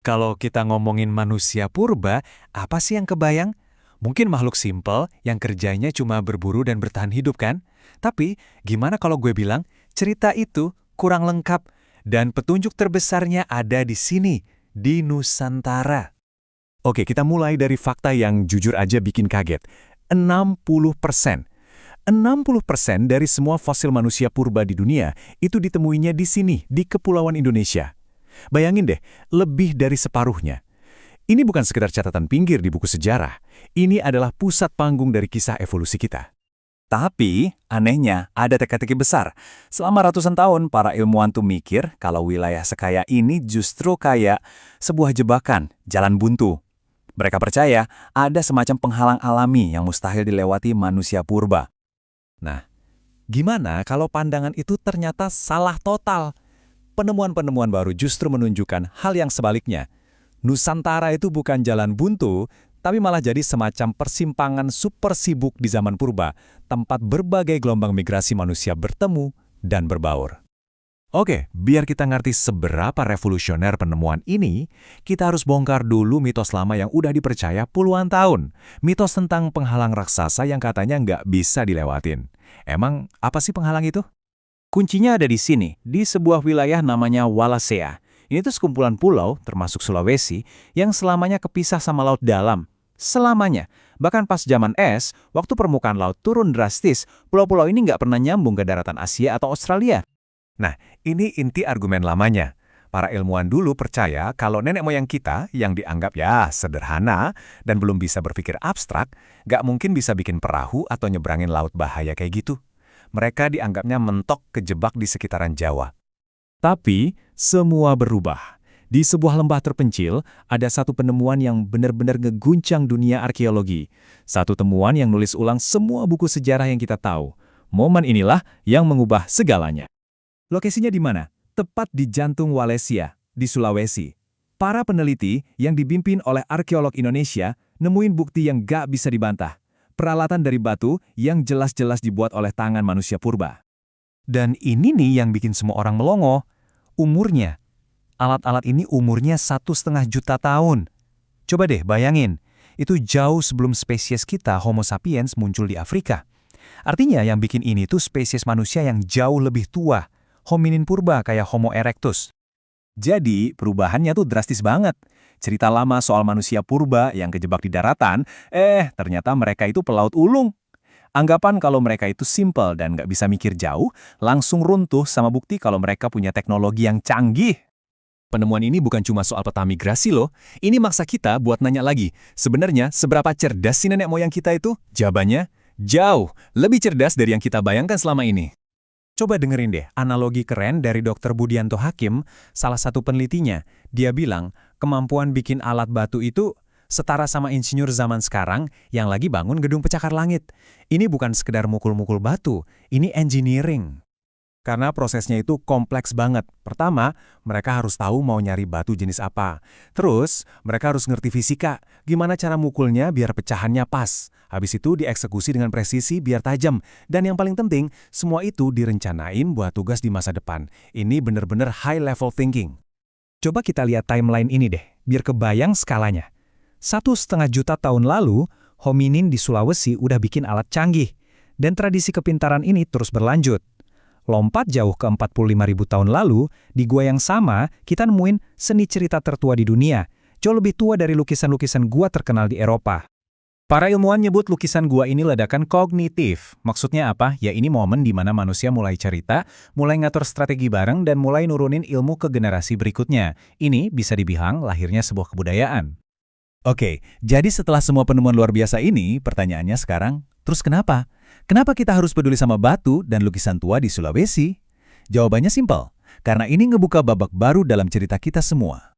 Kalau kita ngomongin manusia purba, apa sih yang kebayang? Mungkin makhluk simpel yang kerjanya cuma berburu dan bertahan hidup kan? Tapi gimana kalau gue bilang cerita itu kurang lengkap dan petunjuk terbesarnya ada di sini, di Nusantara. Oke, kita mulai dari fakta yang jujur aja bikin kaget. 60%. 60% dari semua fosil manusia purba di dunia itu ditemuinya di sini, di Kepulauan Indonesia. Bayangin deh, lebih dari separuhnya. Ini bukan sekedar catatan pinggir di buku sejarah. Ini adalah pusat panggung dari kisah evolusi kita. Tapi, anehnya, ada teka-teki besar. Selama ratusan tahun, para ilmuwan tuh mikir kalau wilayah sekaya ini justru kayak sebuah jebakan, jalan buntu. Mereka percaya ada semacam penghalang alami yang mustahil dilewati manusia purba. Nah, gimana kalau pandangan itu ternyata salah total? Penemuan-penemuan baru justru menunjukkan hal yang sebaliknya. Nusantara itu bukan jalan buntu, tapi malah jadi semacam persimpangan super sibuk di zaman purba, tempat berbagai gelombang migrasi manusia bertemu dan berbaur. Oke, biar kita ngerti seberapa revolusioner penemuan ini, kita harus bongkar dulu mitos lama yang udah dipercaya puluhan tahun. Mitos tentang penghalang raksasa yang katanya nggak bisa dilewatin. Emang apa sih penghalang itu? Kuncinya ada di sini, di sebuah wilayah namanya Wallacea. Ini tuh sekumpulan pulau, termasuk Sulawesi, yang selamanya kepisah sama laut dalam. Selamanya. Bahkan pas zaman es, waktu permukaan laut turun drastis, pulau-pulau ini nggak pernah nyambung ke daratan Asia atau Australia. Nah, ini inti argumen lamanya. Para ilmuwan dulu percaya kalau nenek moyang kita yang dianggap ya sederhana dan belum bisa berpikir abstrak, nggak mungkin bisa bikin perahu atau nyebrangin laut bahaya kayak gitu. Mereka dianggapnya mentok kejebak di sekitaran Jawa. Tapi, semua berubah. Di sebuah lembah terpencil, ada satu penemuan yang benar-benar ngeguncang dunia arkeologi. Satu temuan yang nulis ulang semua buku sejarah yang kita tahu. Momen inilah yang mengubah segalanya. Lokasinya di mana? Tepat di jantung Wallacea, di Sulawesi. Para peneliti yang dipimpin oleh arkeolog Indonesia nemuin bukti yang gak bisa dibantah. Peralatan dari batu yang jelas-jelas dibuat oleh tangan manusia purba. Dan ini nih yang bikin semua orang melongo. Umurnya. Alat-alat ini umurnya 1,5 juta tahun. Coba deh bayangin, itu jauh sebelum spesies kita Homo sapiens muncul di Afrika. Artinya yang bikin ini tuh spesies manusia yang jauh lebih tua. Hominin purba kayak Homo erectus. Jadi, perubahannya tuh drastis banget. Cerita lama soal manusia purba yang kejebak di daratan, ternyata mereka itu pelaut ulung. Anggapan kalau mereka itu simple dan nggak bisa mikir jauh, langsung runtuh sama bukti kalau mereka punya teknologi yang canggih. Penemuan ini bukan cuma soal peta migrasi loh, ini maksa kita buat nanya lagi, sebenarnya seberapa cerdas sih nenek moyang kita itu? Jawabannya, jauh, lebih cerdas dari yang kita bayangkan selama ini. Coba dengerin deh analogi keren dari Dr. Budianto Hakim, salah satu penelitinya. Dia bilang, kemampuan bikin alat batu itu setara sama insinyur zaman sekarang yang lagi bangun gedung pencakar langit. Ini bukan sekedar mukul-mukul batu, ini engineering. Karena prosesnya itu kompleks banget. Pertama, mereka harus tahu mau nyari batu jenis apa. Terus, mereka harus ngerti fisika, gimana cara mukulnya biar pecahannya pas. Habis itu dieksekusi dengan presisi biar tajam. Dan yang paling penting, semua itu direncanain buat tugas di masa depan. Ini bener-bener high level thinking. Coba kita lihat timeline ini deh, biar kebayang skalanya. 1,5 juta tahun lalu, hominin di Sulawesi udah bikin alat canggih. Dan tradisi kepintaran ini terus berlanjut. Lompat jauh ke 45.000 tahun lalu, di gua yang sama, kita nemuin seni cerita tertua di dunia, jauh lebih tua dari lukisan-lukisan gua terkenal di Eropa. Para ilmuwan nyebut lukisan gua ini ledakan kognitif. Maksudnya apa? Ya ini momen di mana manusia mulai cerita, mulai ngatur strategi bareng, dan mulai nurunin ilmu ke generasi berikutnya. Ini bisa dibilang lahirnya sebuah kebudayaan. Oke, jadi setelah semua penemuan luar biasa ini, pertanyaannya sekarang, terus kenapa? Kenapa kita harus peduli sama batu dan lukisan tua di Sulawesi? Jawabannya simpel, karena ini ngebuka babak baru dalam cerita kita semua.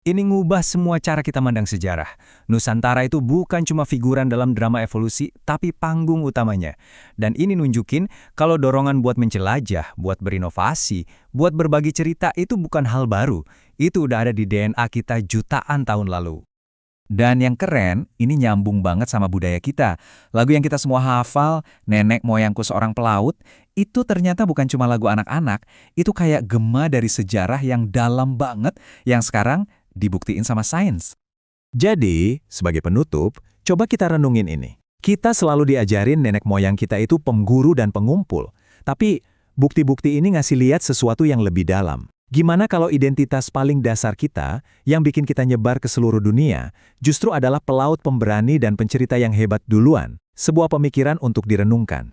Ini ngubah semua cara kita mandang sejarah. Nusantara itu bukan cuma figuran dalam drama evolusi, tapi panggung utamanya. Dan ini nunjukin kalau dorongan buat menjelajah, buat berinovasi, buat berbagi cerita itu bukan hal baru. Itu udah ada di DNA kita jutaan tahun lalu. Dan yang keren, ini nyambung banget sama budaya kita. Lagu yang kita semua hafal, Nenek Moyangku Seorang Pelaut, itu ternyata bukan cuma lagu anak-anak, itu kayak gema dari sejarah yang dalam banget, yang sekarang dibuktiin sama sains. Jadi, sebagai penutup, coba kita renungin ini. Kita selalu diajarin nenek moyang kita itu pemburu dan pengumpul. Tapi, bukti-bukti ini ngasih lihat sesuatu yang lebih dalam. Gimana kalau identitas paling dasar kita, yang bikin kita nyebar ke seluruh dunia, justru adalah pelaut pemberani dan pencerita yang hebat duluan? Sebuah pemikiran untuk direnungkan.